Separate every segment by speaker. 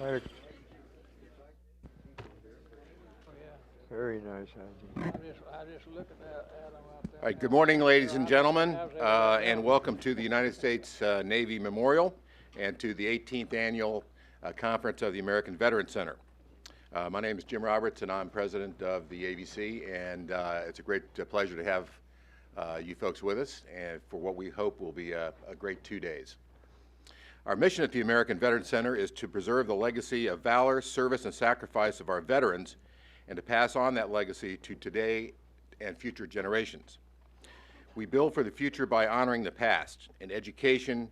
Speaker 1: Very nice.
Speaker 2: I just look at that Adam out there.
Speaker 3: All right, good morning, ladies and gentlemen, and welcome to the United States Navy Memorial and to the 18th Annual Conference of the American Veterans Center. My name is Jim Roberts, and I'm president of the AVC, and it's a great pleasure to have you folks with us and for what we hope will be a great 2 days. Our mission at the American Veterans Center is to preserve the legacy of valor, service, and sacrifice of our veterans and to pass on that legacy to today and future generations. We build for the future by honoring the past, and education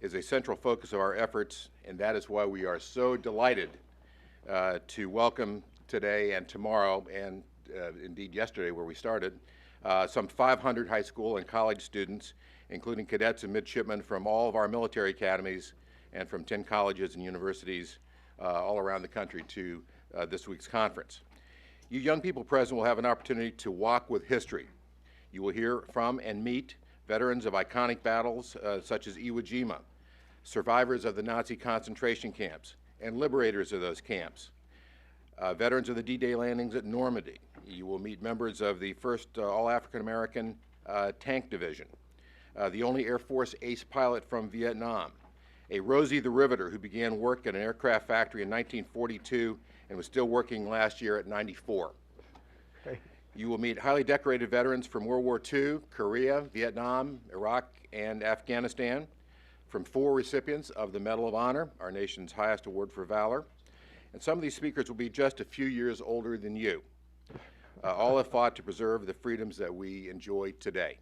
Speaker 3: is a central focus of our efforts, and that is why we are so delighted to welcome today and tomorrow, and indeed yesterday where we started, some 500 high school and college students, including cadets and midshipmen from all of our military academies and from 10 colleges and universities all around the country to this week's conference. You young people present will have an opportunity to walk with history. You will hear from and meet veterans of iconic battles such as Iwo Jima, survivors of the Nazi concentration camps, and liberators of those camps, veterans of the D-Day landings at Normandy. You will meet members of the 1st All-African-American Tank Division, the only Air Force ace pilot from Vietnam, a Rosie the Riveter who began work at an aircraft factory in 1942 and was still working last year at 94.
Speaker 1: Okay.
Speaker 3: You will meet highly decorated veterans from World War II, Korea, Vietnam, Iraq, and Afghanistan, from 4 recipients of the Medal of Honor, our nation's highest award for valor. And some of these speakers will be just a few years older than you. All have fought to preserve the freedoms that we enjoy today.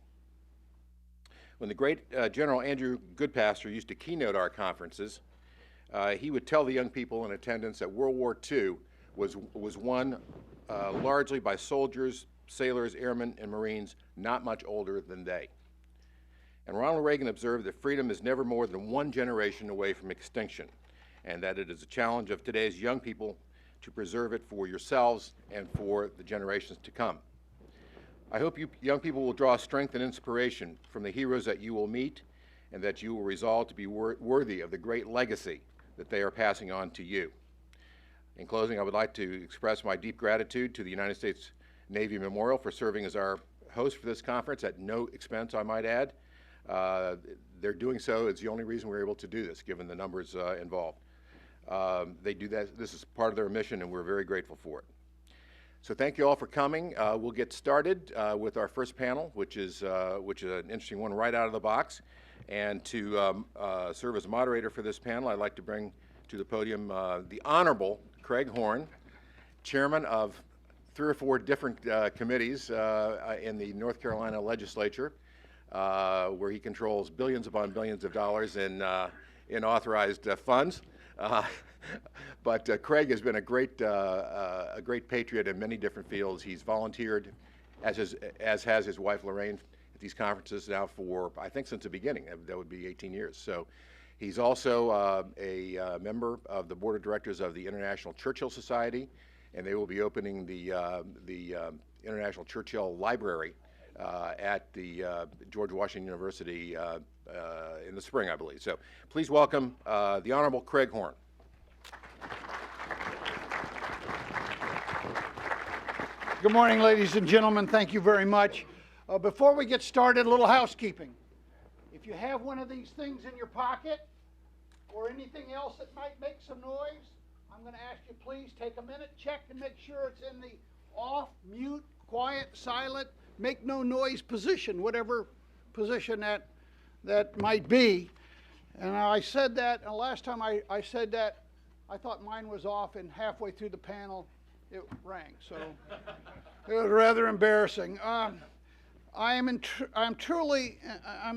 Speaker 3: When the great General Andrew Goodpaster used to keynote our conferences, he would tell the young people in attendance that World War II was won largely by soldiers, sailors, airmen, and Marines not much older than they. And Ronald Reagan observed that freedom is never more than one generation away from extinction, and that it is a challenge of today's young people to preserve it for yourselves and for the generations to come. I hope you young people will draw strength and inspiration from the heroes that you will meet, and that you will resolve to be worthy of the great legacy that they are passing on to you. In closing, I would like to express my deep gratitude to the United States Navy Memorial for serving as our host for this conference at no expense, I might add. They're doing so. It's the only reason we're able to do this, given the numbers involved. They do that. This is part of their mission, and we're very grateful for it. So thank you all for coming. We'll get started with our first panel, which is an interesting one right out of the box. And to serve as moderator for this panel, I'd like to bring to the podium the Honorable Craig Horn, chairman of 3 or 4 different committees in the North Carolina legislature, where he controls billions upon billions of dollars in authorized funds. But Craig has been a great patriot in many different fields. He's volunteered, as has his wife Lorraine, at these conferences now for, I think, since the beginning. That would be 18 years. So he's also a member of the board of directors of the International Churchill Society, and they will be opening the International Churchill Library at the George Washington University in the spring, I believe. So please welcome the Honorable Craig Horn.
Speaker 4: Good morning, ladies and gentlemen. Thank you very much. Before we get started, a little housekeeping. If you have one of these things in your pocket or anything else that might make some noise, I'm going to ask you please take a minute, check to make sure it's in the off, mute, quiet, silent, make no noise position, whatever position that might be. And I said that, and last time I said that, I thought mine was off, and halfway through the panel, it rang. So it was rather embarrassing. I'm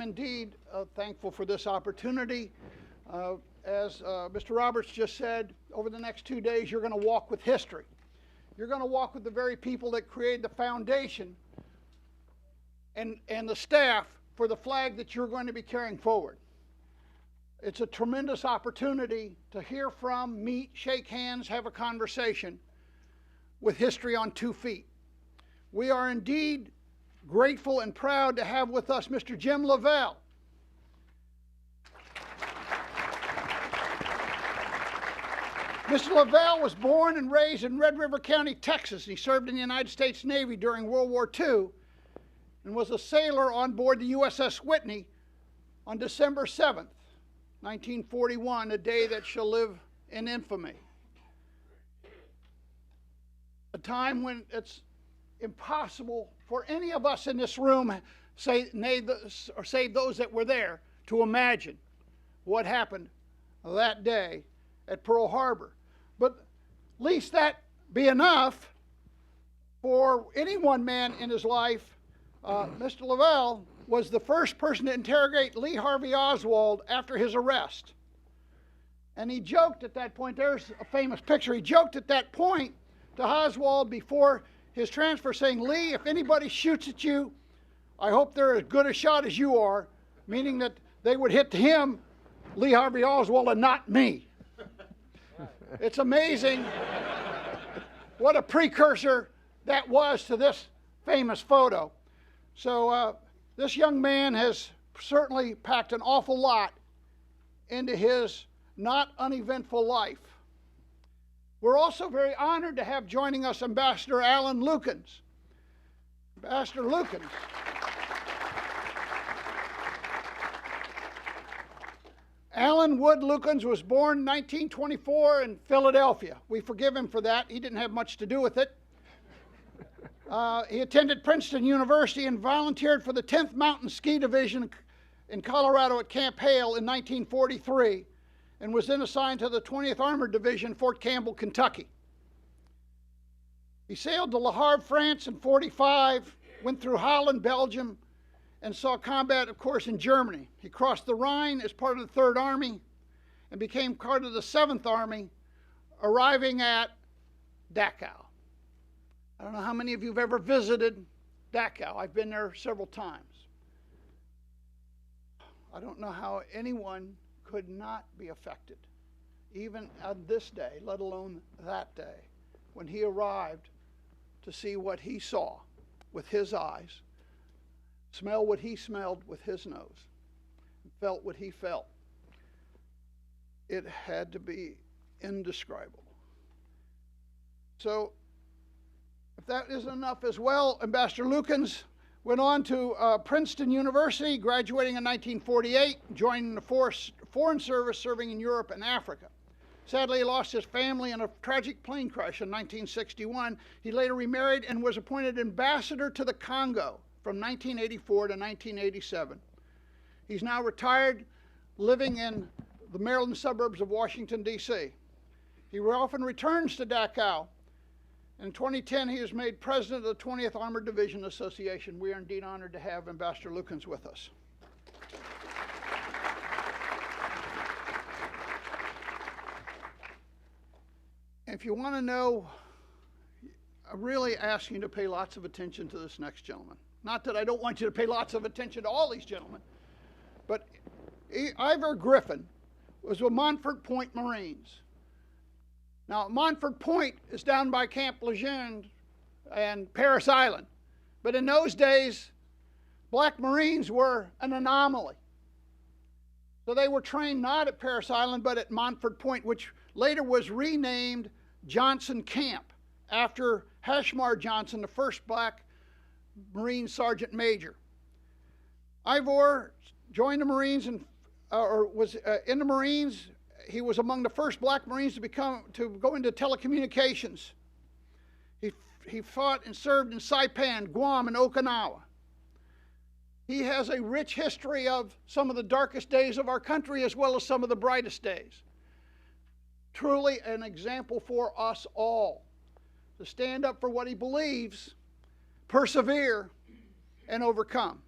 Speaker 4: indeed thankful for this opportunity. As Mr. Roberts just said, over the next 2 days, you're going to walk with history. You're going to walk with the very people that created the foundation and the staff for the flag that you're going to be carrying forward. It's a tremendous opportunity to hear from, meet, shake hands, have a conversation with history on 2 feet. We are indeed grateful and proud to have with us Mr. Jim Leavelle. Mr. Leavelle was born and raised in Red River County, Texas. He served in the United States Navy during World War II and was a sailor on board the USS Whitney on December 7th, 1941, a day that shall live in infamy. A time when it's impossible for any of us in this room, save those that were there, to imagine what happened that day at Pearl Harbor. But at least that be enough for any one man in his life. Mr. Leavelle was the first person to interrogate Lee Harvey Oswald after his arrest. And he joked at that point, there's a famous picture, he joked at that point to Oswald before his transfer saying, "Lee, if anybody shoots at you, I hope they're as good a shot as you are," meaning that they would hit him, Lee Harvey Oswald, and not me. It's amazing what a precursor that was to this famous photo. So this young man has certainly packed an awful lot into his not uneventful life. We're also very honored to have joining us Ambassador Alan Lukens. Ambassador Lukens. Alan Wood Lukens was born in 1924 in Philadelphia. We forgive him for that. He didn't have much to do with it. He attended Princeton University and volunteered for the 10th Mountain Ski Division in Colorado at Camp Hale in 1943 and was then assigned to the 20th Armored Division, Fort Campbell, Kentucky. He sailed to Le Havre, France in 1945, went through Holland, Belgium, and saw combat, of course, in Germany. He crossed the Rhine as part of the Third Army and became part of the 7th Army, arriving at Dachau. I don't know how many of you have ever visited Dachau. I've been there several times. I don't know how anyone could not be affected, even on this day, let alone that day, when he arrived to see what he saw with his eyes, smell what he smelled with his nose, felt what he felt. It had to be indescribable. So, if that isn't enough as well, Ambassador Lukens went on to Princeton University, graduating in 1948, joining the Foreign Service, serving in Europe and Africa. Sadly, he lost his family in a tragic plane crash in 1961. He later remarried and was appointed ambassador to the Congo from 1984 to 1987. He's now retired, living in the Maryland suburbs of Washington, D.C. He often returns to Dachau. In 2010, he was made president of the 20th Armored Division Association. We are indeed honored to have Ambassador Lukens with us. If you want to know, I really ask you to pay lots of attention to this next gentleman. Not that I don't want you to pay lots of attention to all these gentlemen, but Ivor Griffin was with Montfort Point Marines. Now, Montfort Point is down by Camp Lejeune and Parris Island. But in those days, black Marines were an anomaly. So they were trained not at Parris Island, but at Montfort Point, which later was renamed Johnson Camp after Hashmar Johnson, the first black Marine Sergeant Major. Ivor joined the Marines was in the Marines. He was among the first black Marines to go into telecommunications. He fought and served in Saipan, Guam, and Okinawa. He has a rich history of some of the darkest days of our country as well as some of the brightest days. Truly an example for us all to stand up for what he believes, persevere, and overcome.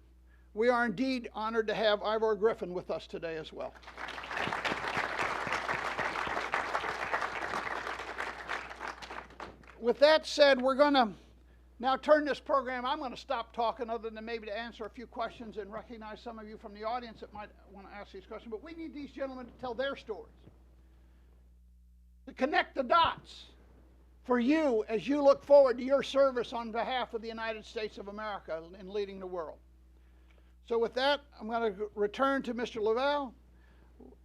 Speaker 4: We are indeed honored to have Ivor Griffin with us today as well. With that said, we're going to now turn this program. I'm going to stop talking other than maybe to answer a few questions and recognize some of you from the audience that might want to ask these questions. But we need these gentlemen to tell their stories, to connect the dots for you as you look forward to your service on behalf of the United States of America in leading the world. So with that, I'm going to return to Mr. Leavelle.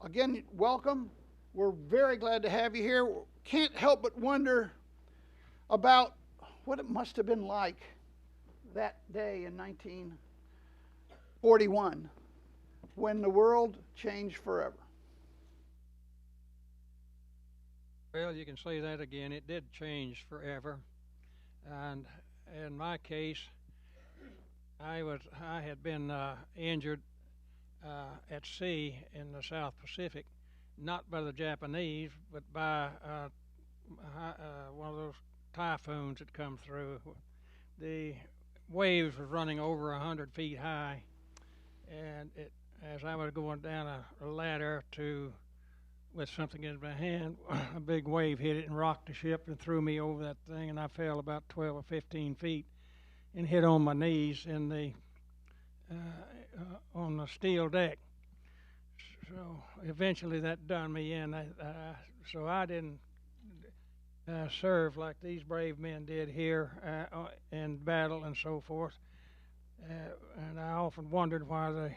Speaker 4: Again, welcome. We're very glad to have you here. Can't help but wonder about what it must have been like that day in 1941 when the world changed forever.
Speaker 2: Well, you can say that again. It did change forever. And in my case, I had been injured at sea in the South Pacific, not by the Japanese, but by one of those typhoons that come through. The waves were running over 100 feet high, and as I was going down a ladder with something in my hand, a big wave hit it and rocked the ship and threw me over that thing, and I fell about 12 or 15 feet and hit on my knees in on the steel deck. So eventually that done me in. So I didn't serve like these brave men did here in battle and so forth. And I often wondered why the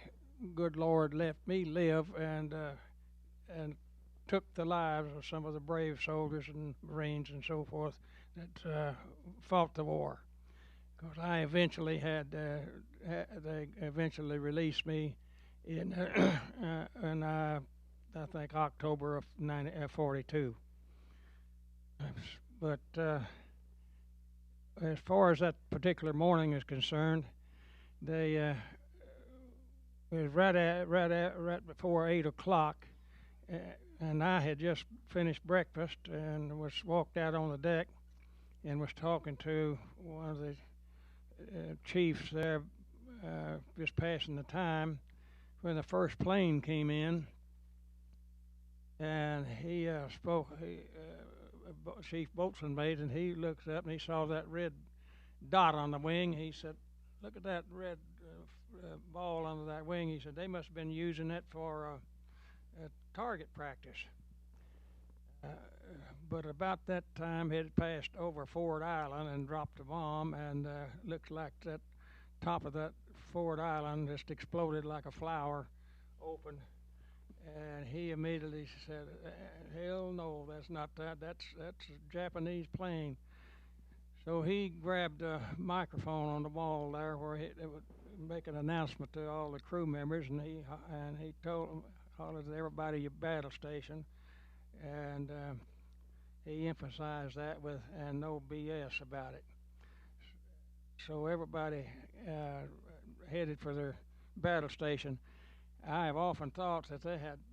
Speaker 2: good Lord left me live and took the lives of some of the brave soldiers and Marines and so forth that fought the war. Because I eventually they eventually released me in I think October of 1942. But as far as that particular morning is concerned, it was right before 8 o'clock, and I had just finished breakfast and walked out on the deck and was talking to one of the chiefs there, just passing the time, when the first plane came in, and he spoke. Chief Boatswain mate, and he looks up and he saw that red dot on the wing. He said, "Look at that red ball under that wing." He said, "They must have been using that for target practice." But about that time, it had passed over Ford Island and dropped a bomb, and looks like that top of that Ford Island just exploded like a flower open. And he immediately said, "Hell no, that's not that. That's a Japanese plane." So he grabbed a microphone on the wall there where it would make an announcement to all the crew members, and he told them, hollered to everybody at battle station, and he emphasized that with and no BS about it. So everybody headed for their battle station. I have often thought that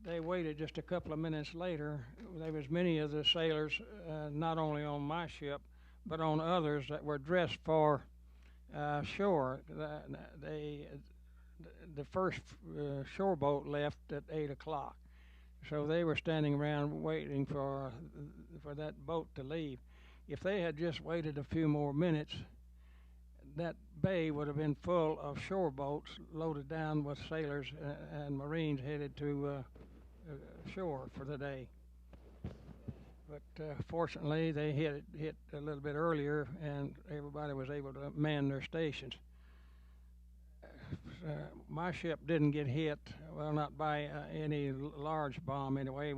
Speaker 2: they waited just a couple of minutes later. There was many of the sailors, not only on my ship, but on others that were dressed for shore. The first shore boat left at 8 o'clock, so they were standing around waiting for that boat to leave. If they had just waited a few more minutes, that bay would have been full of shore boats loaded down with sailors and Marines headed to shore for the day. But fortunately, they hit a little bit earlier, and everybody was able to man their stations. My ship didn't get hit, well, not by any large bomb anyway.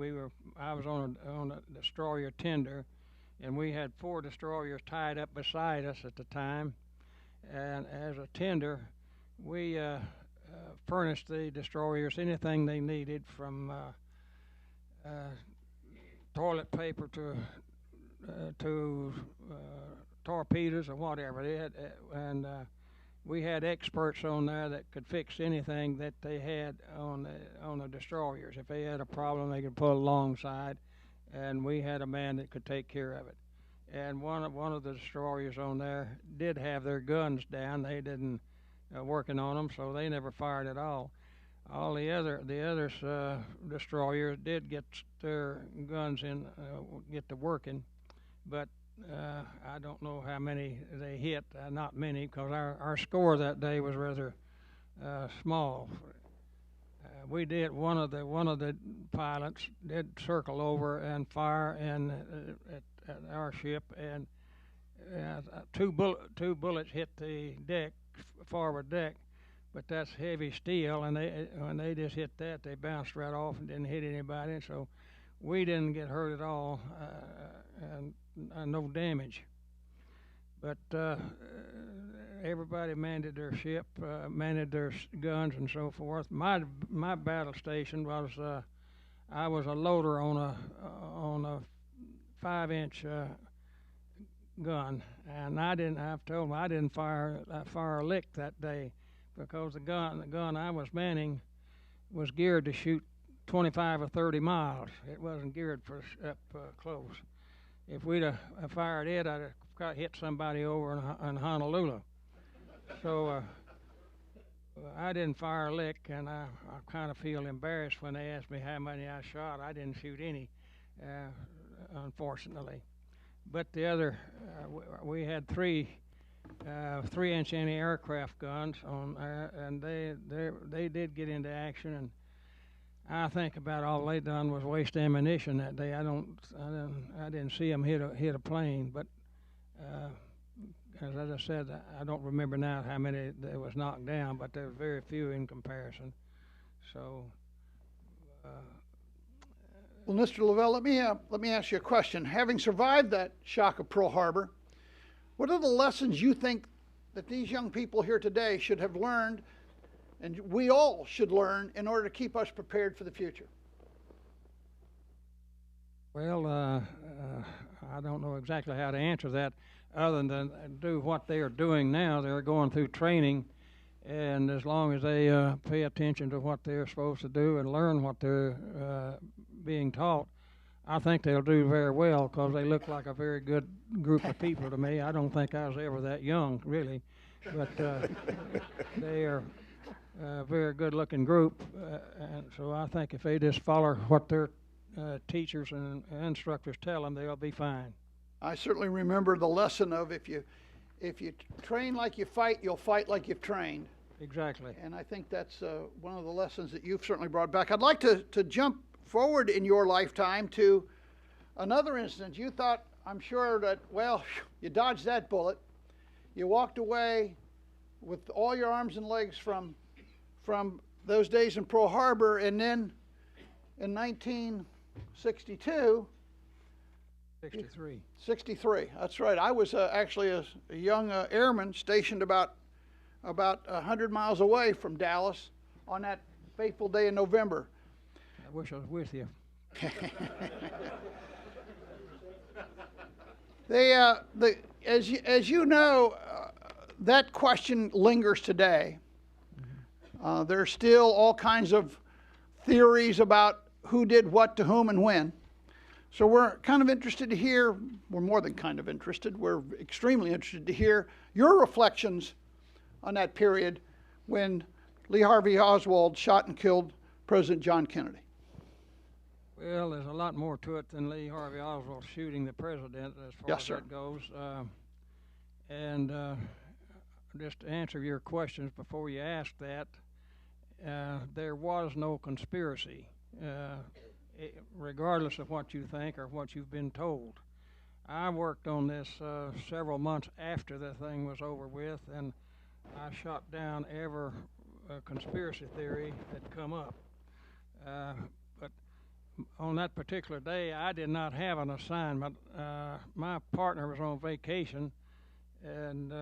Speaker 2: I was on a destroyer tender, and we had 4 destroyers tied up beside us at the time. And as a tender, we furnished the destroyers anything they needed, from toilet paper to torpedoes or whatever. They had, and we had experts on there that could fix anything that they had on the destroyers. If they had a problem, they could pull alongside, and we had a man that could take care of it. And one of the destroyers on there did have their guns down. They didn't working on them, so they never fired at all. All the other destroyers did get their guns in, get to working, but I don't know how many they hit. Not many, because our score that day was rather small. We did one of the pilots did circle over and fire at our ship, and two bullets hit the forward deck, but that's heavy steel, and when they just hit that, they bounced right off and didn't hit anybody. So we didn't get hurt at all, and no damage. But everybody manned their ship, manned their guns and so forth. My battle station was I was a loader on a 5-inch gun, and I've told them I didn't fire a lick that day because the gun I was manning was geared to shoot 25 or 30 miles. It wasn't geared for up close. If we'd have fired it, I'd have hit somebody over in Honolulu. So I didn't fire a lick, and I kind of feel embarrassed when they asked me how many I shot. I didn't shoot any, unfortunately. But the other, we had 3-inch anti-aircraft guns on there, and they did get into action, and I think about all they done was waste ammunition that day. I didn't see them hit a plane, but as I said, I don't remember now how many there was knocked down, but there were very few in comparison. So.
Speaker 4: Well, Mr. Leavelle, let me ask you a question. Having survived that shock of Pearl Harbor, what are the lessons you think that these young people here today should have learned, and we all should learn, in order to keep us prepared for the future?
Speaker 2: Well, I don't know exactly how to answer that, other than do what they are doing now. They're going through training, and as long as they pay attention to what they're supposed to do and learn what they're being taught, I think they'll do very well, because they look like a very good group of people to me. I don't think I was ever that young, really, but they are a very good-looking group, and so I think if they just follow what their teachers and instructors tell them, they'll be fine.
Speaker 4: I certainly remember the lesson of if you train like you fight, you'll fight like you've trained.
Speaker 2: Exactly.
Speaker 4: And I think that's one of the lessons that you've certainly brought back. I'd like to jump forward in your lifetime to another instance. You thought, I'm sure, that, well, you dodged that bullet. You walked away with all your arms and legs from those days in Pearl Harbor, and then in 1962... 63, that's right. I was actually a young airman stationed about 100 miles away from Dallas on that fateful day in November.
Speaker 2: I wish I was with you.
Speaker 4: As you know, that question lingers today. There's still all kinds of theories about who did what to whom and when. So we're kind of interested to hear, we're more than kind of interested, we're extremely interested to hear your reflections on that period when Lee Harvey Oswald shot and killed President John Kennedy.
Speaker 2: Well, there's a lot more to it than Lee Harvey Oswald shooting the president, as far as that goes. And just to answer your questions before you ask that, there was no conspiracy. Regardless of what you think or what you've been told. I worked on this several months after the thing was over with, and I shot down every conspiracy theory that come up. But on that particular day, I did not have an assignment. My partner was on vacation, and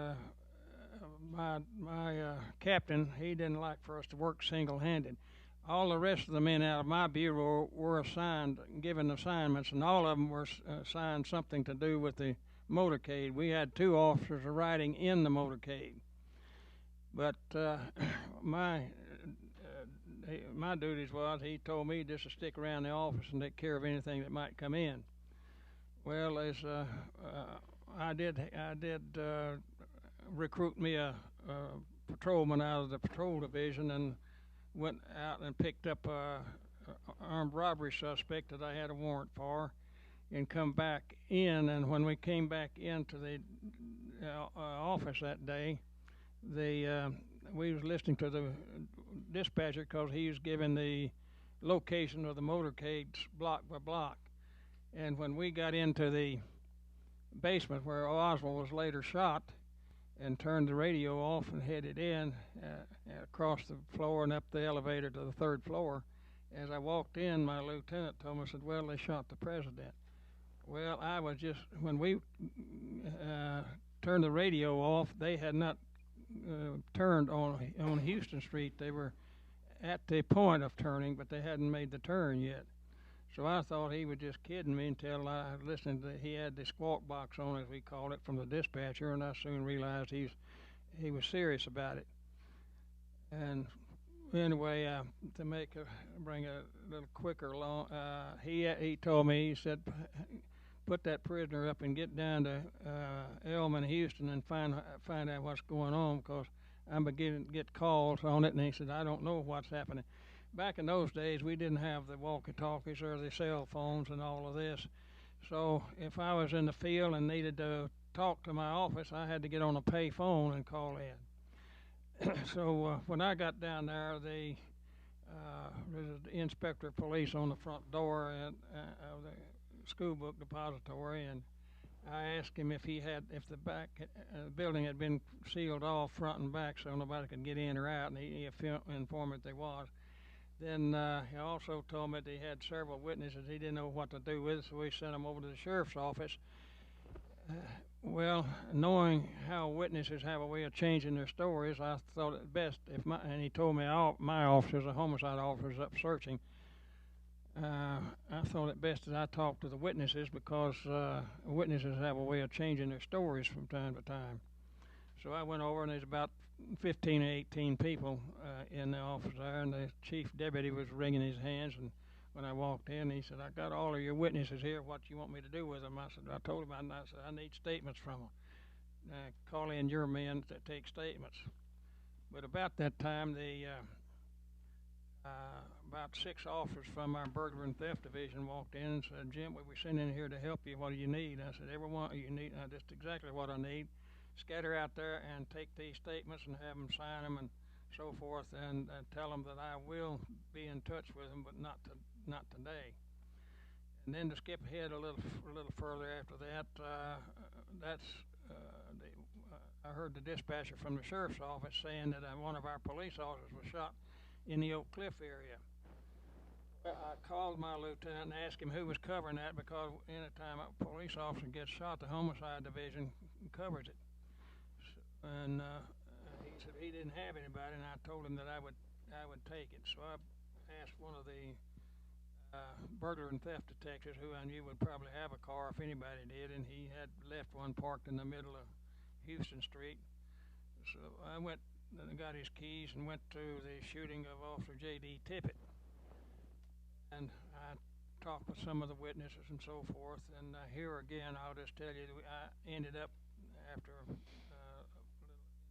Speaker 2: my captain, he didn't like for us to work single-handed. All the rest of the men out of my bureau were given assignments, and all of them were assigned something to do with the motorcade. We had 2 officers riding in the motorcade. But my duties was, he told me just to stick around the office and take care of anything that might come in. Well, as I did recruit me a patrolman out of the patrol division, and went out and picked up a armed robbery suspect that I had a warrant for, and come back in. And when we came back into the office that day, we was listening to the dispatcher, because he was giving the location of the motorcades block by block. And when we got into the basement where Oswald was later shot, and turned the radio off and headed in across the floor and up the elevator to the 3rd floor, As I walked in, my lieutenant told me, said, well, they shot the president. Well, I was just, when we turned the radio off, they had not turned on Houston Street. They were at the point of turning, but they hadn't made the turn yet. So I thought he was just kidding me until I listened to, he had the squawk box on, as we called it, from the dispatcher, and I soon realized he was serious about it. And anyway, to bring a little quicker along, he told me, he said, put that prisoner up and get down to Elm and Houston and find out what's going on, because I'm beginning to get calls on it. And he said, I don't know what's happening. Back in those days, we didn't have the walkie-talkies or the cell phones and all of this. So if I was in the field and needed to talk to my office, I had to get on a pay phone and call in. So when I got down there, there was the inspector of police on the front door of the school book depository, and I asked him if the back building had been sealed off front and back so nobody could get in or out, and he informed me that they was. Then he also told me that he had several witnesses he didn't know what to do with, so we sent them over to the sheriff's office. Well, knowing how witnesses have a way of changing their stories, I thought it best and he told me my officers, the homicide officers up searching, I thought it best that I talk to the witnesses, because witnesses have a way of changing their stories from time to time. So I went over, and there's about 15 or 18 people in the office there, and the chief deputy was wringing his hands. And when I walked in, he said, I got all of your witnesses here. What do you want me to do with them? I told him, I said, I need statements from them. Call in your men to take statements. But about that time, about 6 officers from our burglary and theft division walked in and said, Jim, we were sent in here to help you. What do you need? I said, every one you need. Just exactly what I need. Scatter out there and take these statements and have them sign them and so forth, and tell them that I will be in touch with them, but not today. And then to skip ahead a little further after that, I heard the dispatcher from the sheriff's office saying that one of our police officers was shot in the Oak Cliff area. I called my lieutenant and asked him who was covering that, because anytime a police officer gets shot, the homicide division covers it. And he said he didn't have anybody, and I told him that I would take it. So I asked one of the burglar and theft detectives, who I knew would probably have a car if anybody did, and he had left one parked in the middle of Houston Street. So I went and got his keys and went to the shooting of Officer J.D. Tippett. And I talked with some of the witnesses and so forth. And here again, I'll just tell you, I ended up, after a little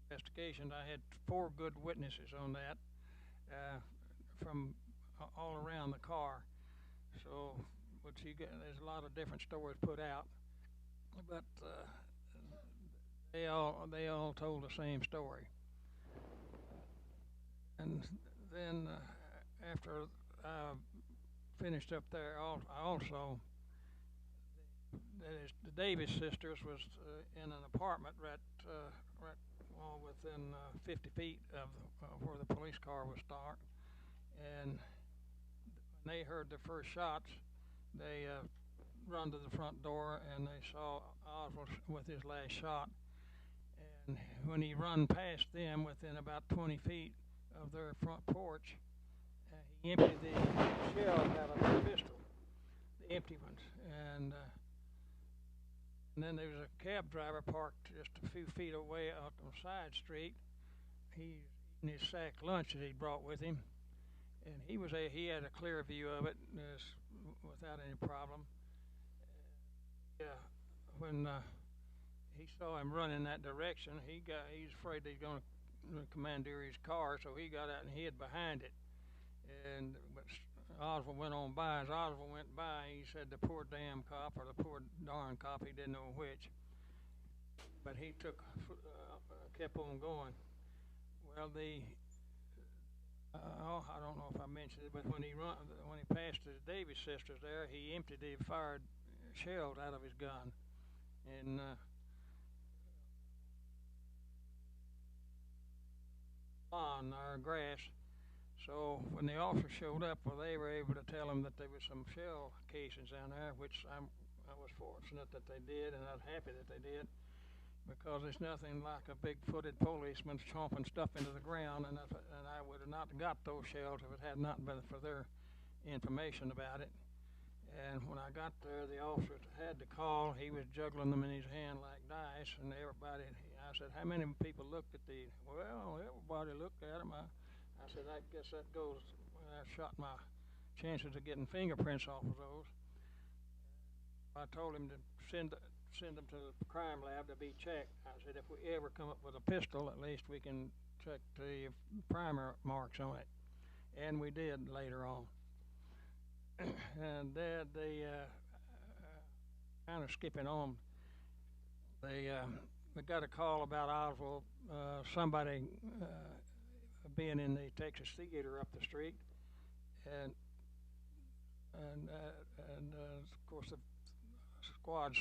Speaker 2: investigation, I had 4 good witnesses on that from all around the car. So, there's a lot of different stories put out, but they all told the same story. And then after I finished up there, also the Davis sisters was in an apartment right within 50 feet of where the police car was parked. And when they heard the first shots, they run to the front door, and they saw Oswald with his last shot. And when he run past them within about 20 feet of their front porch, he emptied the shell out of his pistol, the empty ones. And then there was a cab driver parked just a few feet away out on a side street. He eating his sack lunch that he'd brought with him, and he had a clear view of it without any problem. When he saw him run in that direction, he's afraid he's going to commandeer his car, so he got out and hid behind it. But Oswald went on by. As Oswald went by, he said, the poor damn cop, or the poor darn cop, he didn't know which. But he kept on going. Well, I don't know if I mentioned it, but when he passed the Davis sisters there, he fired shells out of his gun. And lawn or grass. So when the officer showed up, well, they were able to tell him that there was some shell casings down there, which I was fortunate that they did, and I was happy that they did, because there's nothing like a big-footed policeman chomping stuff into the ground, and I would have not got those shells if it had not been for their information about it. And when I got there, the officer had to call. He was juggling them in his hand like dice, and everybody, I said, how many people looked at these? Well, everybody looked at them. I said, I guess that goes, I shot my chances of getting fingerprints off of those. I told him to send them to the crime lab to be checked. I said, if we ever come up with a pistol, at least we can check the primer marks on it. And we did later on. And they kind of skipping on, we got a call about Oswald, somebody being in the Texas Theater up the street, and of course the squads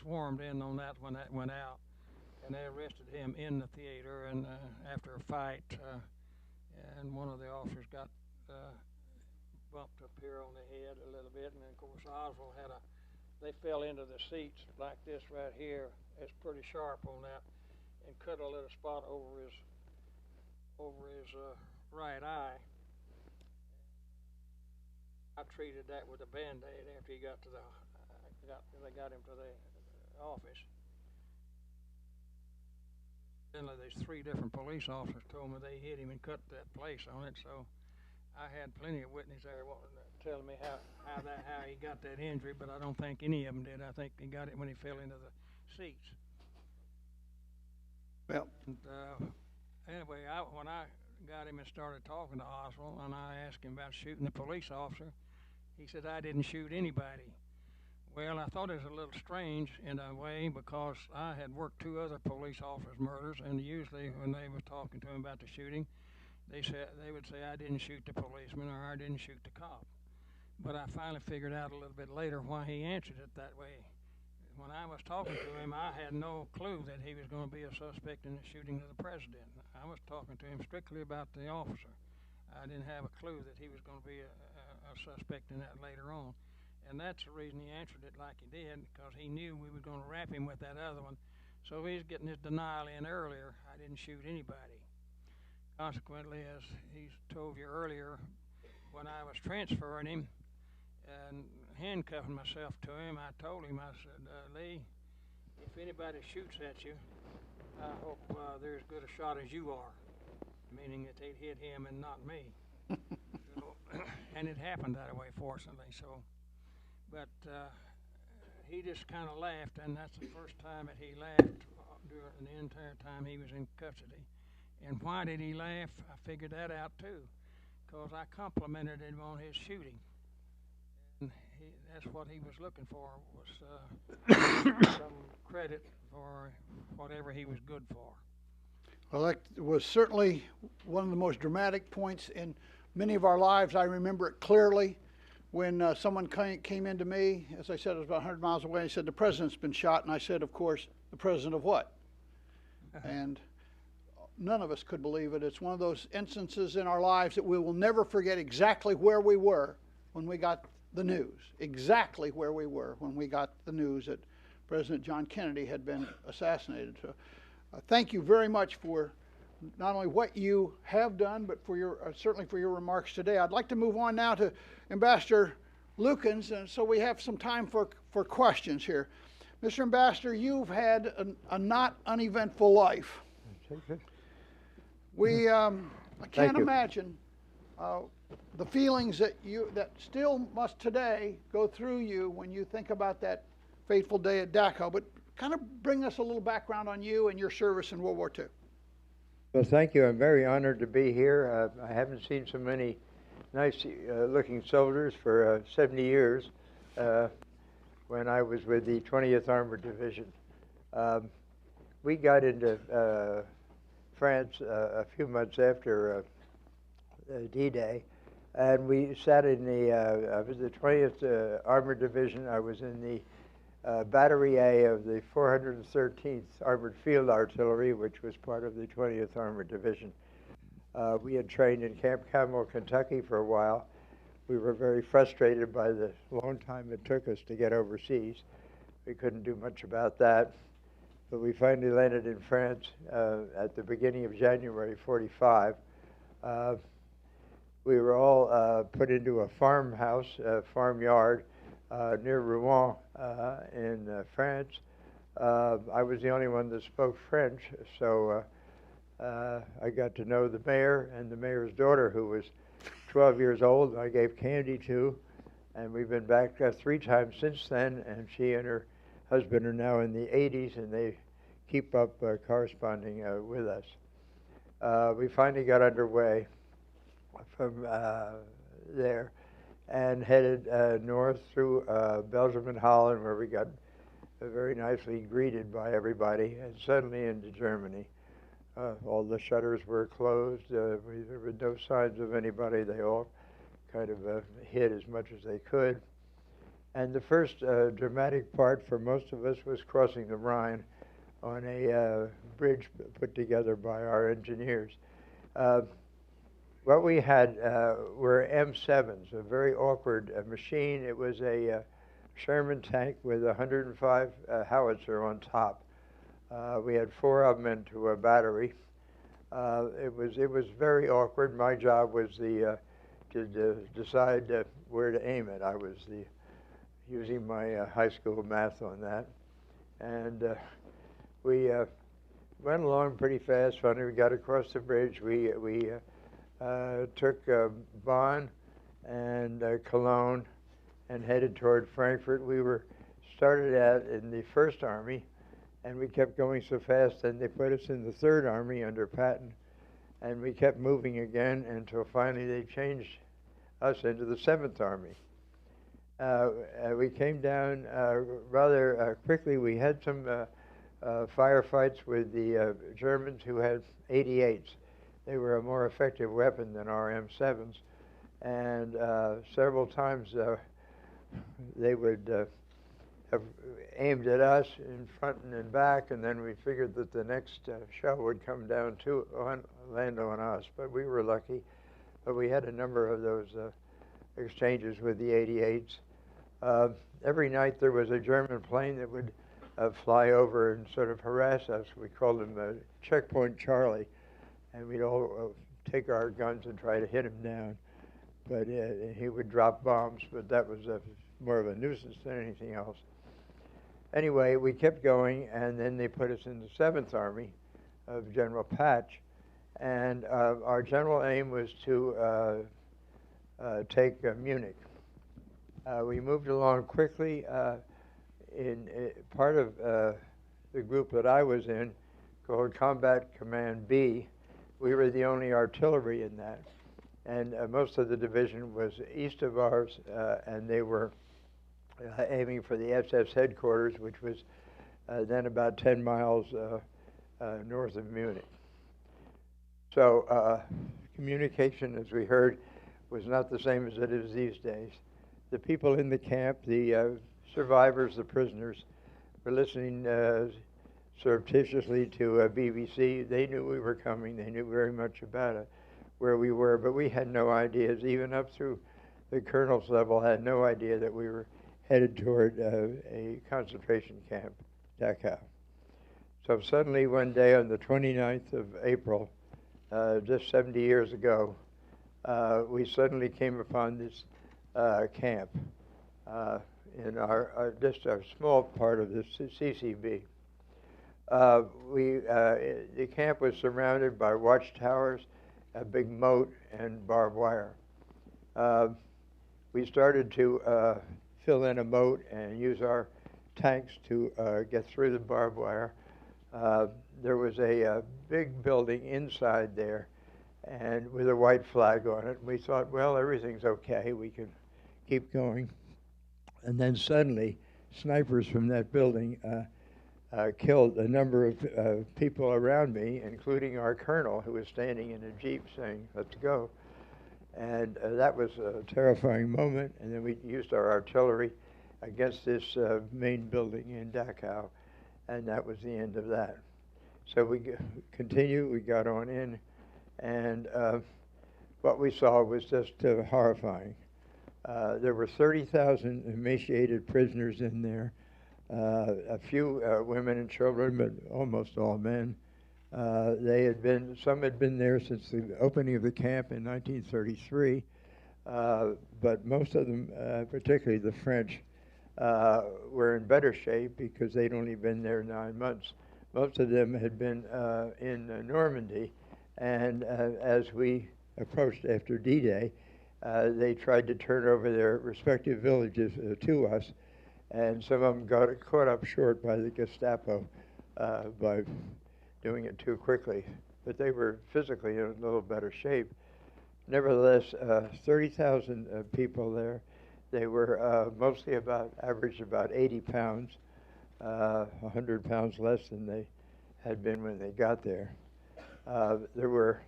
Speaker 2: swarmed in on that when that went out, and they arrested him in the theater, and after a fight, and one of the officers got bumped up here on the head a little bit, and then of course Oswald they fell into the seats like this right here. It's pretty sharp on that, and cut a little spot over his right eye. I treated that with a Band-Aid after he got to they got him to the office. Then there's 3 different police officers told me they hit him and cut that place on it, so I had plenty of witnesses there telling me how he got that injury, but I don't think any of them did. I think he got it when he fell into the seats.
Speaker 4: Well,
Speaker 2: anyway, when I got him and started talking to Oswald, and I asked him about shooting the police officer, he said, I didn't shoot anybody. Well, I thought it was a little strange in a way, because I had worked 2 other police officers' murders, and usually when they were talking to him about the shooting, they would say, I didn't shoot the policeman, or I didn't shoot the cop. But I finally figured out a little bit later why he answered it that way. When I was talking to him, I had no clue that he was going to be a suspect in the shooting of the president. I was talking to him strictly about the officer. I didn't have a clue that he was going to be a suspect in that later on. And that's the reason he answered it like he did, because he knew we were going to wrap him with that other one. So he's getting his denial in earlier. I didn't shoot anybody. Consequently, as he told you earlier, when I was transferring him and handcuffing myself to him, I told him, I said, Lee, if anybody shoots at you, I hope they're as good a shot as you are, meaning that they'd hit him and not me. So, and it happened that way, fortunately. So, but he just kind of laughed, and that's the first time that he laughed during the entire time he was in custody. And why did he laugh? I figured that out too, because I complimented him on his shooting. And that's what he was looking for, was some credit for whatever he was good for.
Speaker 4: Well, that was certainly one of the most dramatic points in many of our lives. I remember it clearly when someone came into me. As I said, it was about 100 miles away. He said, the president's been shot. And I said, of course, the president of what? And none of us could believe it. It's one of those instances in our lives that we will never forget exactly where we were when we got the news. Exactly where we were when we got the news that President John Kennedy had been assassinated. So, thank you very much for not only what you have done, but for your certainly for your remarks today. I'd like to move on now to Ambassador Lukens, and so we have some time for questions here. Mr. Ambassador, you've had a not uneventful life. I can't imagine the feelings that still must today go through you when you think about that fateful day at Dachau. But kind of bring us a little background on you and your service in World War II.
Speaker 1: Well, thank you. I'm very honored to be here. I haven't seen so many nice looking soldiers for 70 years when I was with the 20th Armored Division. We got into France a few months after D-Day, and we sat in I was the 20th Armored Division. I was in the Battery A of the 413th Armored Field Artillery, which was part of the 20th Armored Division. We had trained in Camp Camel, Kentucky for a while. We were very frustrated by the long time it took us to get overseas. We couldn't do much about that. But we finally landed in France at the beginning of January '45. We were all put into a farmhouse, farmyard near Rouen in France. I was the only one that spoke French, so I got to know the mayor and the mayor's daughter, who was 12 years old, I gave candy to, and we've been back 3 times since then, and she and her husband are now in the 80s, and they keep up corresponding with us. We finally got underway from there and headed north through Belgium and Holland, where we got very nicely greeted by everybody, and suddenly into Germany. All the shutters were closed. There were no signs of anybody. They all kind of hid as much as they could. And the first dramatic part for most of us was crossing the Rhine on a bridge put together by our engineers. What we had were M7s, a very awkward machine. It was a Sherman tank with 105 howitzer on top. We had 4 of them into a battery. It was very awkward. My job was to decide where to aim it. I was using my high school math on that, and we went along pretty fast. Finally, we got across the bridge. We took Bonn and Cologne and headed toward Frankfurt. We were started out in the First Army, and we kept going so fast, and they put us in the Third Army under Patton, and we kept moving again until finally they changed us into the Seventh Army. We came down rather quickly. We had some firefights with the Germans, who had 88s. They were a more effective weapon than our M7s, and several times they would have aimed at us in front and in back, and then we figured that the next shell would come down to land on us. But we were lucky. But we had a number of those exchanges with the 88s. Every night there was a German plane that would fly over and sort of harass us. We called him Checkpoint Charlie, and we'd all take our guns and try to hit him down. But he would drop bombs, but that was more of a nuisance than anything else. Anyway, we kept going, and then they put us in the Seventh Army of General Patch, and our general aim was to take Munich. We moved along quickly. In part of the group that I was in, called Combat Command B, we were the only artillery in that, and most of the division was east of ours, and they were aiming for the SS headquarters, which was then about 10 miles north of Munich. So communication, as we heard, was not the same as it is these days. The people in the camp, the survivors, the prisoners, were listening surreptitiously to BBC. They knew we were coming. They knew very much about it, where we were, but we had no ideas. Even up through the colonel's level, had no idea that we were headed toward a concentration camp, Dachau. So suddenly one day on the 29th of April, just 70 years ago, we suddenly came upon this camp in just a small part of the CCB. The camp was surrounded by watchtowers, a big moat, and barbed wire. We started to fill in a moat and use our tanks to get through the barbed wire. There was a big building inside there, and with a white flag on it. We thought, well, everything's okay, we can keep going. And then suddenly, snipers from that building killed a number of people around me, including our colonel, who was standing in a jeep saying, "Let's go." And that was a terrifying moment. And then we used our artillery against this main building in Dachau, and that was the end of that. So we continued, we got on in, And what we saw was just horrifying. There were 30,000 emaciated prisoners in there, a few women and children, but almost all men. Some had been there since the opening of the camp in 1933, but most of them, particularly the French, were in better shape because they'd only been there 9 months. Most of them had been in Normandy, and as we approached after D-Day, they tried to turn over their respective villages to us, and some of them got caught up short by the Gestapo by doing it too quickly. But they were physically in a little better shape. Nevertheless, 30,000 people there. They were mostly averaged about 80 pounds, 100 pounds less than they had been when they got there. There were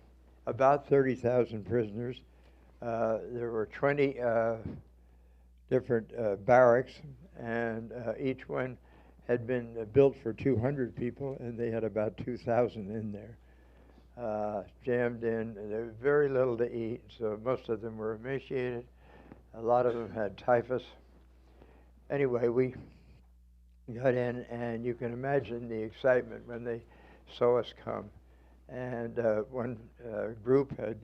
Speaker 1: about 30,000 prisoners. There were 20 different barracks, and each one had been built for 200 people, and they had about 2,000 in there, jammed in. There was very little to eat, so most of them were emaciated. A lot of them had typhus. Anyway, we got in, and you can imagine the excitement when they saw us come. And one group had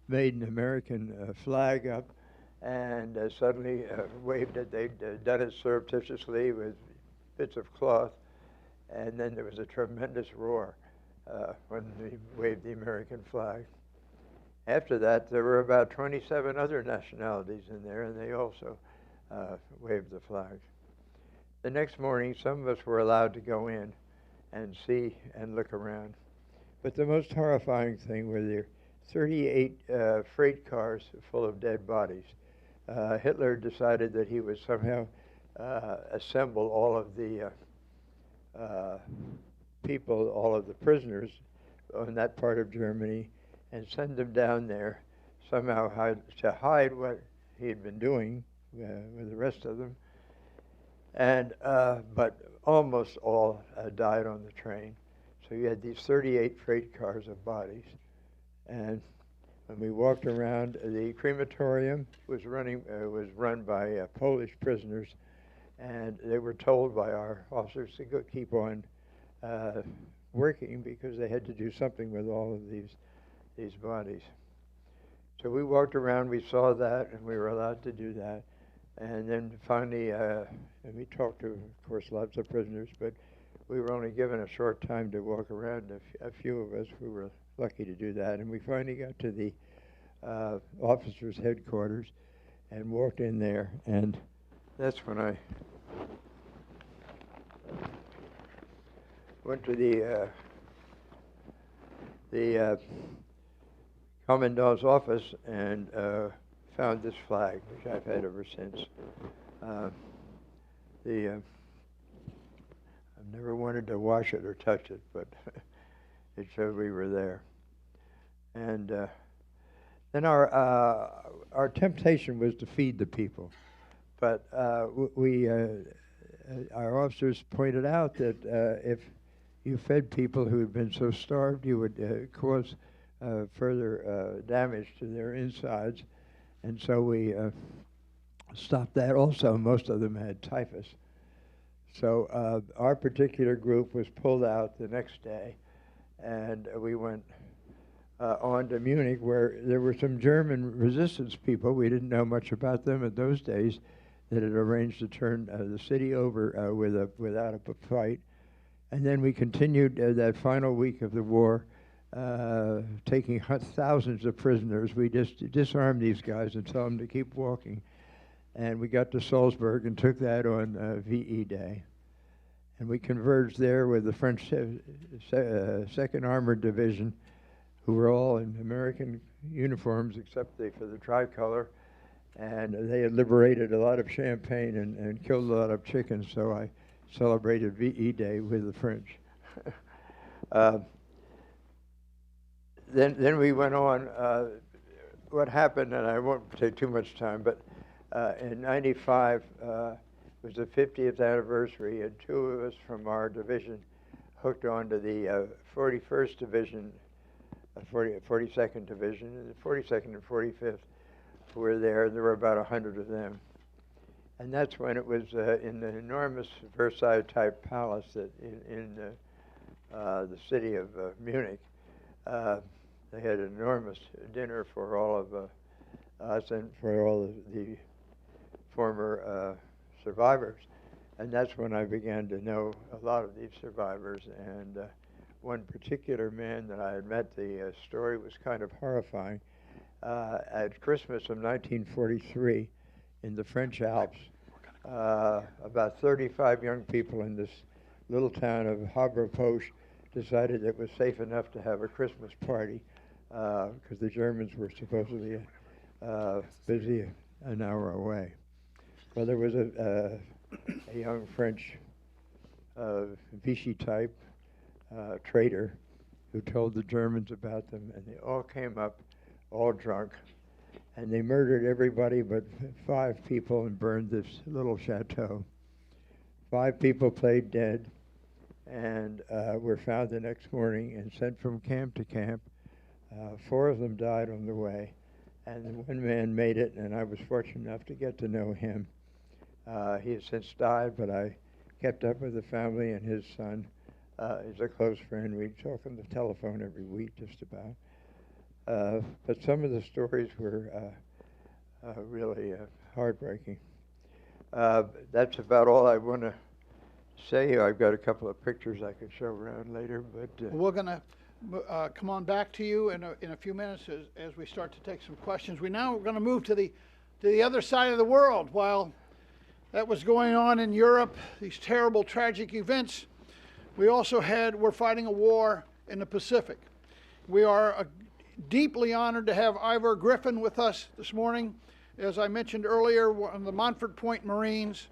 Speaker 1: made an American flag up, and suddenly waved it. They'd done it surreptitiously with bits of cloth, and then there was a tremendous roar when they waved the American flag. After that, there were about 27 other nationalities in there, and they also waved the flag. The next morning, some of us were allowed to go in and see and look around. But the most horrifying thing were the 38 freight cars full of dead bodies. Hitler decided that he would somehow assemble all of the people, all of the prisoners in that part of Germany, and send them down there somehow to hide what he had been doing with the rest of them. And but almost all died on the train. So you had these 38 freight cars of bodies. And when we walked around, the crematorium was run by Polish prisoners, and they were told by our officers to keep on working because they had to do something with all of these bodies. So we walked around, we saw that, and we were allowed to do that. And then finally, and we talked to, of course, lots of prisoners, but we were only given a short time to walk around. A few of us who were lucky to do that, and we finally got to the officers' headquarters and walked in there, and that's when I went to the commandant's office and found this flag, which I've had ever since. I've never wanted to wash it or touch it, but it showed we were there. And then our temptation was to feed the people, but our officers pointed out that if you fed people who had been so starved, you would cause further damage to their insides. And so we stopped that also. Most of them had typhus. So our particular group was pulled out the next day, and we went on to Munich, where there were some German resistance people. We didn't know much about them at those days, that had arranged to turn the city over without a fight. And then we continued that final week of the war, taking thousands of prisoners. We just disarmed these guys and told them to keep walking. And we got to Salzburg and took that on VE Day. And we converged there with the French 2nd Armored Division, who were all in American uniforms except for the tricolor. And they had liberated a lot of champagne and killed a lot of chickens, so I celebrated VE Day with the French. Then we went on. What happened, and I won't take too much time, but in '95 was the 50th anniversary, and two of us from our division hooked onto the 41st Division, 42nd Division, and the 42nd and 45th were there. There were about 100 of them. And that's when it was in the enormous Versailles-type palace that in the city of Munich. They had an enormous dinner for all of us and for all of the former survivors. And that's when I began to know a lot of these survivors. And one particular man that I had met, the story was kind of horrifying. At Christmas of 1943, in the French Alps, about 35 young people in this little town of Havre-Poche decided it was safe enough to have a Christmas party because the Germans were supposedly busy an hour away. Well, there was a young French Vichy type traitor who told the Germans about them, and they all came up, all drunk, and they murdered everybody but 5 people and burned this little chateau. 5 people played dead and were found the next morning and sent from camp to camp. 4 of them died on the way, and one man made it, and I was fortunate enough to get to know him. He has since died, but I kept up with the family, and his son is a close friend. We talk on the telephone every week, just about. But some of the stories were really heartbreaking. That's about all I want to say. I've got a couple of pictures I could show around later, but
Speaker 4: We're going to come on back to you in a few minutes as we start to take some questions. We're going to move to the other side of the world. While that was going on in Europe, these terrible, tragic events, we're fighting a war in the Pacific. We are deeply honored to have Ivor Griffin with us this morning. As I mentioned earlier, one of the Montfort Point Marines.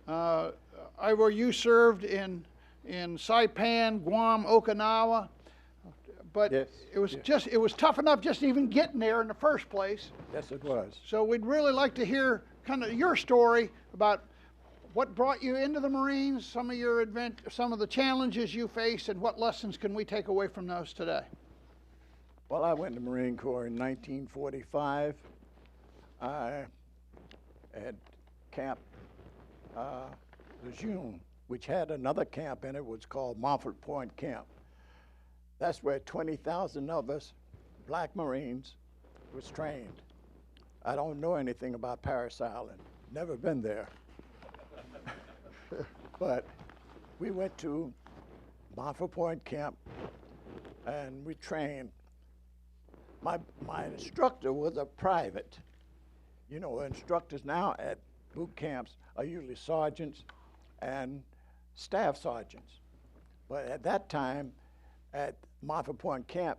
Speaker 4: Ivor, you served in Saipan, Guam, Okinawa, but
Speaker 5: yes,
Speaker 4: it was tough enough just even getting there in the first place.
Speaker 5: Yes, it was.
Speaker 4: So we'd really like to hear kind of your story about what brought you into the Marines, some of the challenges you faced, and what lessons can we take away from those today?
Speaker 5: Well, I went to the Marine Corps in 1945. I at Camp Lejeune, which had another camp in it, was called Montfort Point Camp. That's where 20,000 of us, black Marines, was trained. I don't know anything about Parris Island, never been there. But we went to Montfort Point Camp and we trained. My instructor was a private. You know, instructors now at boot camps are usually sergeants and staff sergeants. But at that time, at Montfort Point Camp,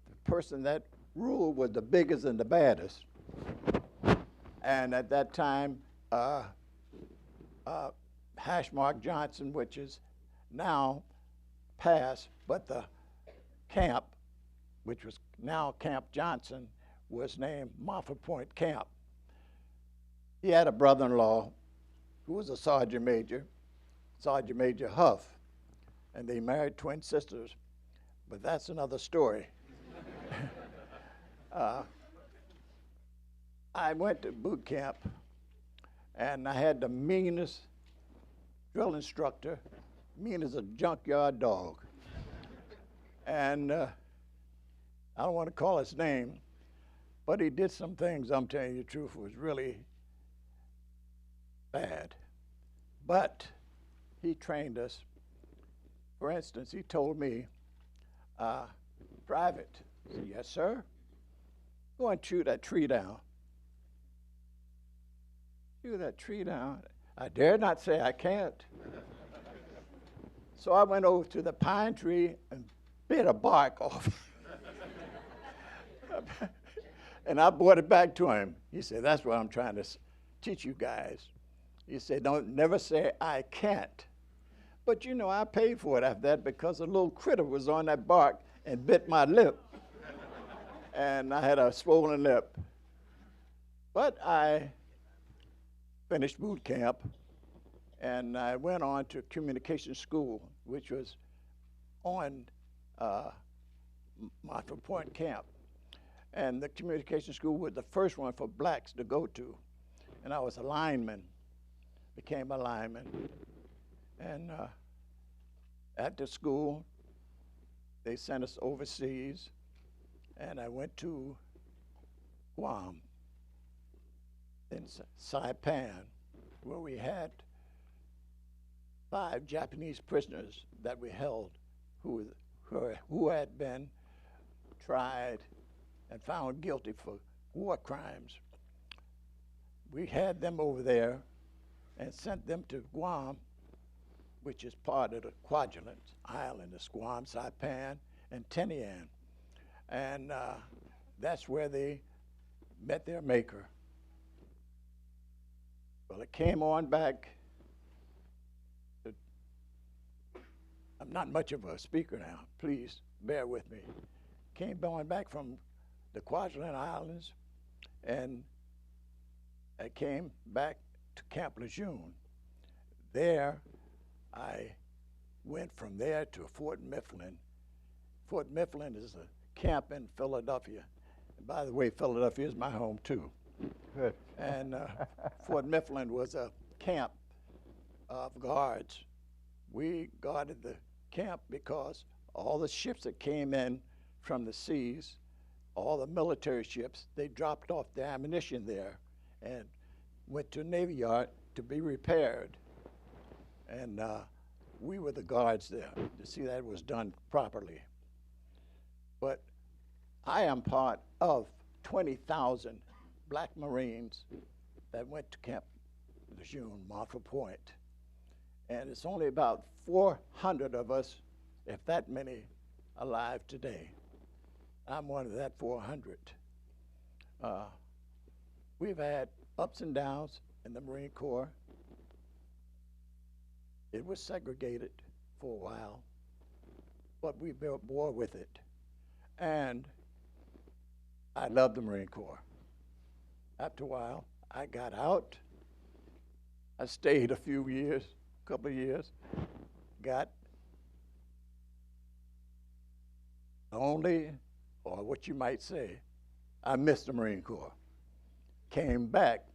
Speaker 5: the person that ruled was the biggest and the baddest. And at that time, Hashmark Johnson, which is now past, but the camp, which was now Camp Johnson, was named Montfort Point Camp. He had a brother-in-law who was a Sergeant Major Huff, and they married twin sisters, but that's another story. I went to boot camp, and I had the meanest drill instructor, mean as a junkyard dog. And I don't want to call his name, but he did some things, I'm telling you the truth, was really bad. But he trained us. For instance, he told me, private, I said, yes, sir, go and chew that tree down. Chew that tree down. I dare not say I can't. So I went over to the pine tree and bit a bark off. And I brought it back to him. He said, that's what I'm trying to teach you guys. He said, don't never say I can't. But you know, I paid for it after that because a little critter was on that bark and bit my lip. And I had a swollen lip. But I finished boot camp and I went on to communication school, which was on Marfa Point Camp. And the communication school was the first one for blacks to go to. And I was a lineman, became a lineman. And at the school, they sent us overseas, and I went to Guam, in Saipan, where we had 5 Japanese prisoners that we held who had been tried and found guilty for war crimes. We had them over there and sent them to Guam, which is part of the Kwajalein Island. It's Guam, Saipan, and Tinian. And that's where they met their maker. Well, it came on back. I'm not much of a speaker now. Please bear with me. Came on back from the Kwajalein Islands, and I came back to Camp Lejeune. There, I went from there to Fort Mifflin. Fort Mifflin is a camp in Philadelphia. And by the way, Philadelphia is my home too.
Speaker 1: Good.
Speaker 5: And Fort Mifflin was a camp of guards. We guarded the camp because all the ships that came in from the seas, all the military ships, they dropped off the ammunition there and went to Navy Yard to be repaired. And we were the guards there to see that it was done properly. But I am part of 20,000 black Marines that went to Camp Lejeune, Marfa Point. And it's only about 400 of us, if that many, alive today. I'm one of that 400. We've had ups and downs in the Marine Corps. It was segregated for a while, but we bore with it. And I loved the Marine Corps. After a while, I got out. I stayed a few years, a couple of years, got lonely, or what you might say, I missed the Marine Corps. Came back.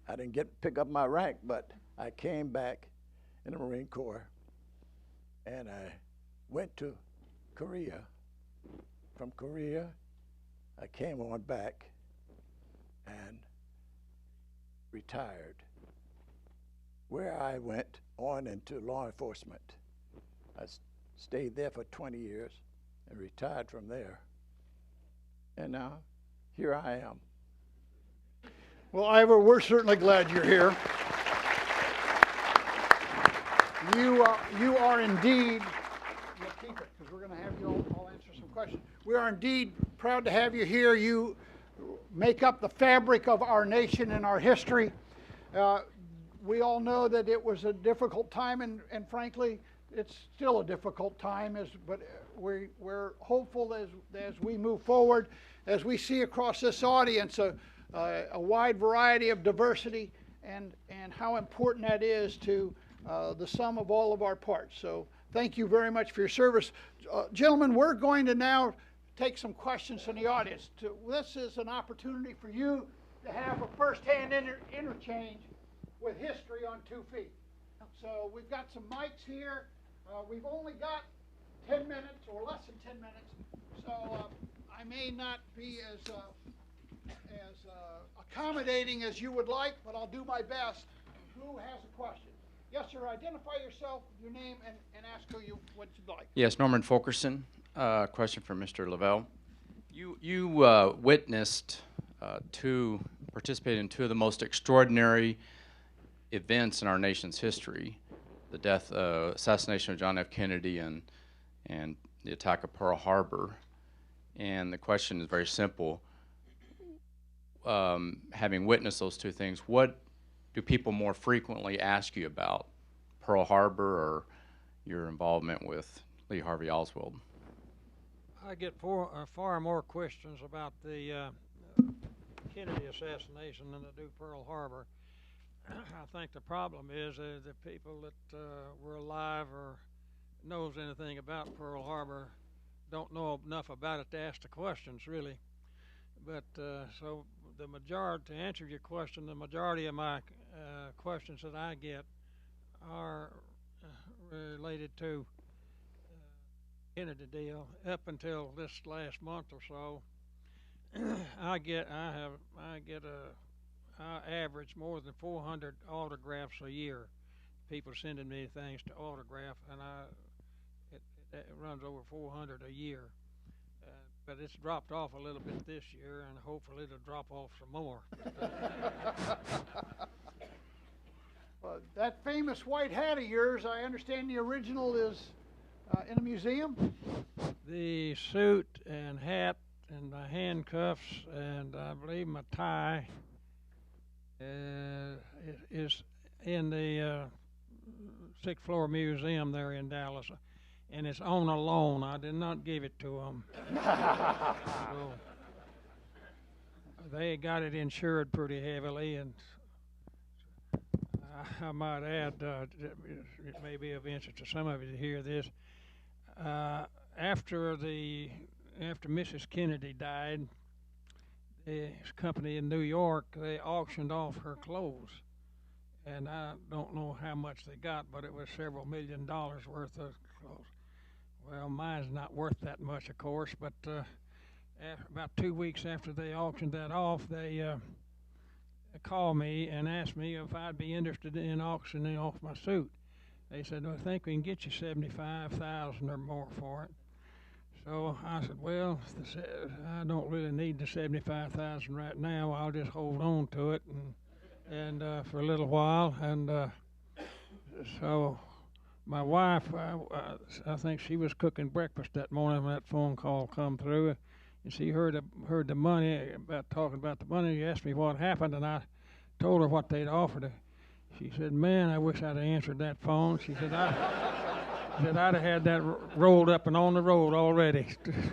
Speaker 5: I didn't pick up my rank, but I came back in the Marine Corps, and I went to Korea. From Korea, I came on back and retired, where I went on into law enforcement. I stayed there for 20 years and retired from there. And now, here I am.
Speaker 4: Well, Ivor, we're certainly glad you're here. You are indeed, we'll keep it because we're going to have you all answer some questions. We are indeed proud to have you here. You make up the fabric of our nation and our history. We all know that it was a difficult time, and frankly, it's still a difficult time, but we're hopeful as we move forward, as we see across this audience a wide variety of diversity and how important that is to the sum of all of our parts. So thank you very much for your service. Gentlemen, we're going to now take some questions from the audience. This is an opportunity for you to have a first-hand interchange with history on 2 feet. So we've got some mics here. We've only got 10 minutes or less than 10 minutes. So I may not be as accommodating as you would like, but I'll do my best. Who has a question? Yes, sir. Identify yourself, your name, and ask what you'd like.
Speaker 6: Yes, Norman Fulkerson. Question for Mr. Leavelle. You witnessed participated in 2 of the most extraordinary events in our nation's history: the assassination of John F. Kennedy and the attack of Pearl Harbor. And the question is very simple. Having witnessed those 2 things, what do people more frequently ask you about, Pearl Harbor or your involvement with Lee Harvey Oswald?
Speaker 2: I get far more questions about the Kennedy assassination than I do Pearl Harbor. I think the problem is the people that were alive or knows anything about Pearl Harbor don't know enough about it to ask the questions, really. But so the majority, to answer your question, the majority of my questions that I get are related to Kennedy deal. Up until this last month or so, I average more than 400 autographs a year. People sending me things to autograph, and it runs over 400 a year. But it's dropped off a little bit this year, and hopefully it'll drop off some more.
Speaker 4: Well, that famous white hat of yours, I understand the original is in a museum?
Speaker 2: The suit and hat and the handcuffs and I believe my tie is in the 6th floor museum there in Dallas. And it's on a loan. I did not give it to them. So they got it insured pretty heavily, and I might add, it may be of interest to some of you to hear this. After Mrs. Kennedy died, this company in New York, they auctioned off her clothes. And I don't know how much they got, but it was several $1 million worth of clothes. Well, mine's not worth that much, of course, but about 2 weeks after they auctioned that off, they called me and asked me if I'd be interested in auctioning off my suit. They said, I think we can get you $75,000 or more for it. So I said, well, I don't really need the $75,000 right now. I'll just hold on to it and for a little while. And so my wife, I think she was cooking breakfast that morning when that phone call come through, and she heard the money, talking about the money. She asked me what happened, and I told her what they'd offered her. She said, man, I wish I'd have answered that phone. She said, I'd have had that rolled up and on the road already.
Speaker 4: We've got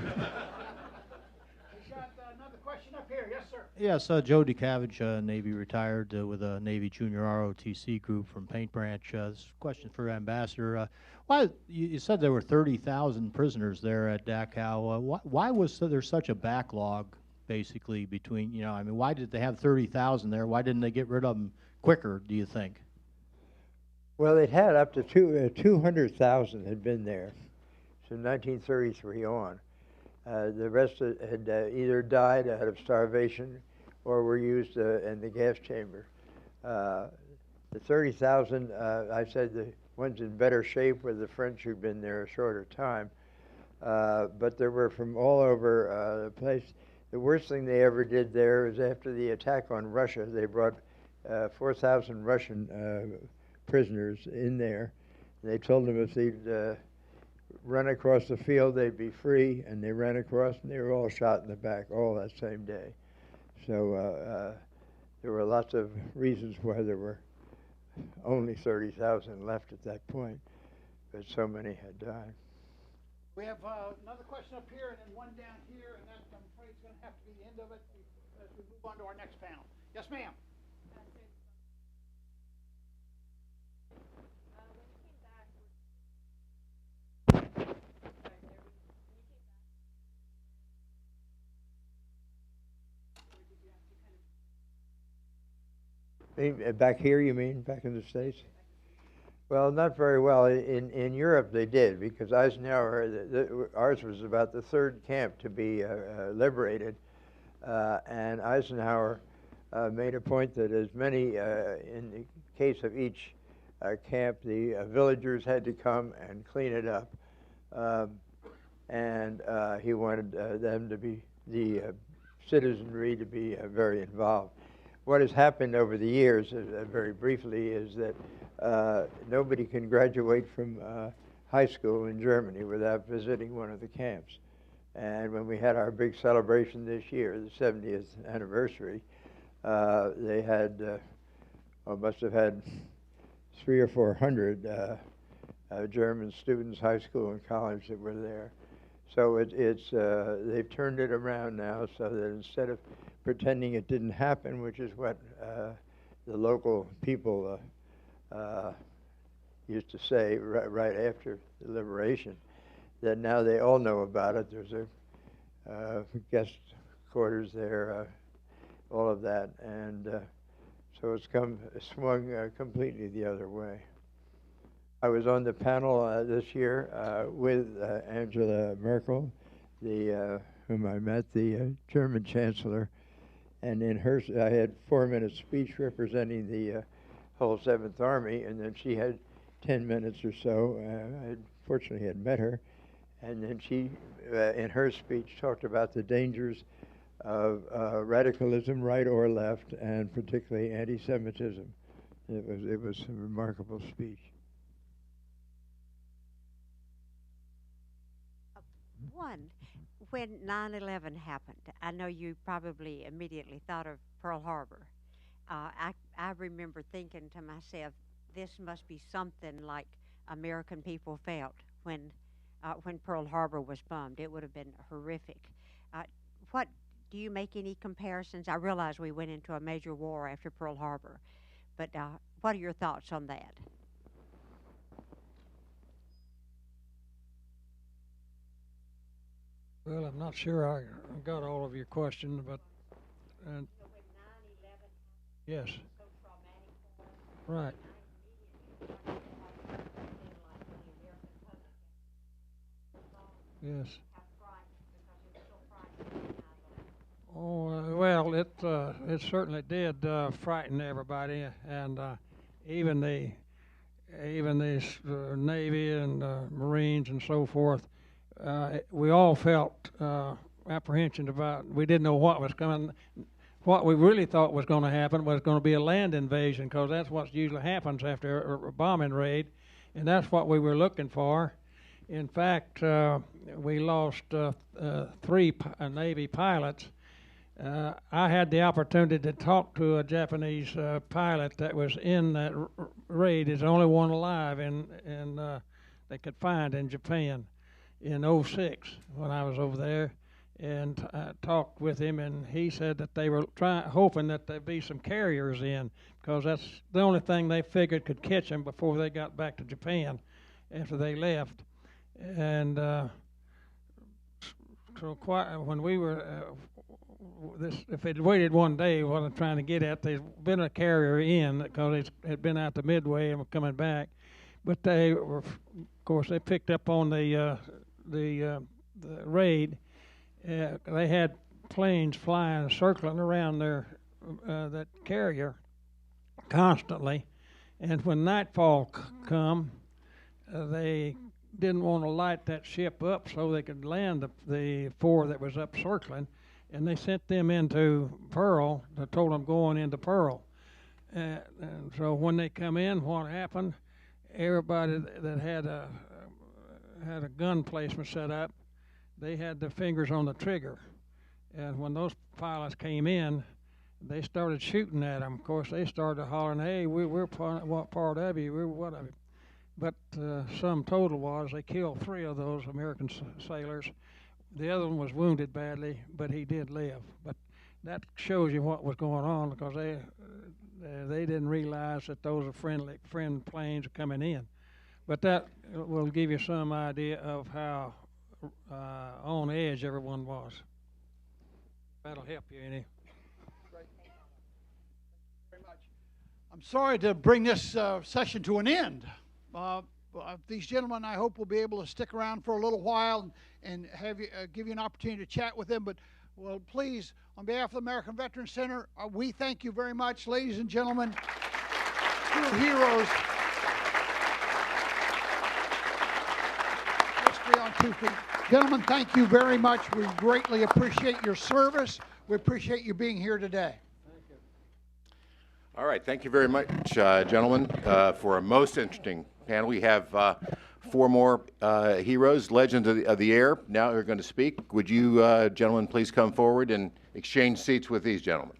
Speaker 4: another question up here. Yes, sir.
Speaker 7: Yes, Joe DeCavage, Navy retired with a Navy Junior ROTC group from Paint Branch. This is a question for Ambassador. Why you said there were 30,000 prisoners there at Dachau. Why was there such a backlog, basically, between, why did they have 30,000 there? Why didn't they get rid of them quicker, do you think?
Speaker 1: Well, it had up to 200,000 had been there from 1933 on. The rest had either died out of starvation or were used in the gas chamber. The 30,000, I said the ones in better shape were the French who'd been there a shorter time. But there were from all over the place. The worst thing they ever did there was after the attack on Russia, they brought 4,000 Russian prisoners in there. They told them if they'd run across the field, they'd be free, and they ran across, and they were all shot in the back all that same day. So there were lots of reasons why there were only 30,000 left at that point, but so many had died.
Speaker 4: We have another question up here and then one down here, and that, I'm afraid, is going to have to be the end of it as we move on to our next panel. Yes, ma'am.
Speaker 1: Back here, you mean, back in the States? Well, not very well. In Europe, they did, because Eisenhower, ours was about the third camp to be liberated, and Eisenhower made a point that as many, in the case of each camp, the villagers had to come and clean it up, and he wanted them to be, the citizenry to be very involved. What has happened over the years, very briefly, is that nobody can graduate from high school in Germany without visiting one of the camps. And when we had our big celebration this year, the 70th anniversary, they had, must have had 300 or 400 German students, high school and college, that were there. So they've turned it around now, so that instead of pretending it didn't happen, which is what the local people used to say right after the liberation, that now they all know about it. There's a guest quarters there, all of that, and so it's swung completely the other way. I was on the panel this year with Angela Merkel, whom I met, the German Chancellor, and in her, I had 4-minute speech representing the whole 7th Army, and then she had 10 minutes or so. I fortunately had met her, and then she, in her speech, talked about the dangers of radicalism, right or left, and particularly anti-Semitism. It was a remarkable speech.
Speaker 8: When 9/11 happened, I know you probably immediately thought of Pearl Harbor. I remember thinking to myself, this must be something like American people felt when Pearl Harbor was bombed. It would have been horrific. What do you make any comparisons? I realize we went into a major war after Pearl Harbor, but what are your thoughts on that?
Speaker 2: Well, I'm not sure I got all of your questions, but
Speaker 8: So when 9/11
Speaker 2: yes,
Speaker 8: so traumatic for us,
Speaker 2: right. Yes. Oh, well, it certainly did frighten everybody, and even the Navy and Marines and so forth. We all felt apprehension about. We didn't know what was coming. What we really thought was going to happen was going to be a land invasion, because that's what usually happens after a bombing raid, and that's what we were looking for. In fact, we lost 3 Navy pilots. I had the opportunity to talk to a Japanese pilot that was in that raid. He's the only one alive they could find in Japan in '06 when I was over there, and I talked with him, and he said that they were hoping that there'd be some carriers in, because that's the only thing they figured could catch them before they got back to Japan after they left. And so when we were if they'd waited one day, what I'm trying to get at, there's been a carrier in, because it had been out to Midway and were coming back, but they were, of course, they picked up on the raid. They had planes flying, circling around that carrier constantly, and when nightfall come, they didn't want to light that ship up so they could land the 4 that was up circling, and they sent them into Pearl. They told them going into Pearl, and so when they come in, what happened? Everybody that had a gun placement set up, they had their fingers on the trigger, and when those pilots came in, they started shooting at them. Of course, they started hollering, "Hey, we're part of you, we're what of you." But sum total was they killed 3 of those American sailors. The other one was wounded badly, but he did live. But that shows you what was going on, because they didn't realize that those are friend planes coming in. But that will give you some idea of how on edge everyone was. That'll help you any.
Speaker 4: Great. Thank you very much. I'm sorry to bring this session to an end. These gentlemen, I hope, will be able to stick around for a little while and have you, give you an opportunity to chat with them. But, well, please, on behalf of the American Veterans Center, we thank you very much, ladies and gentlemen. 2 heroes. History on 2 feet. Gentlemen, thank you very much. We greatly appreciate your service. We appreciate you being here today.
Speaker 2: Thank you.
Speaker 3: All right, thank you very much, gentlemen, for a most interesting panel. We have 4 more heroes, legends of the air, now are going to speak. Would you, gentlemen, please come forward and exchange seats with these gentlemen?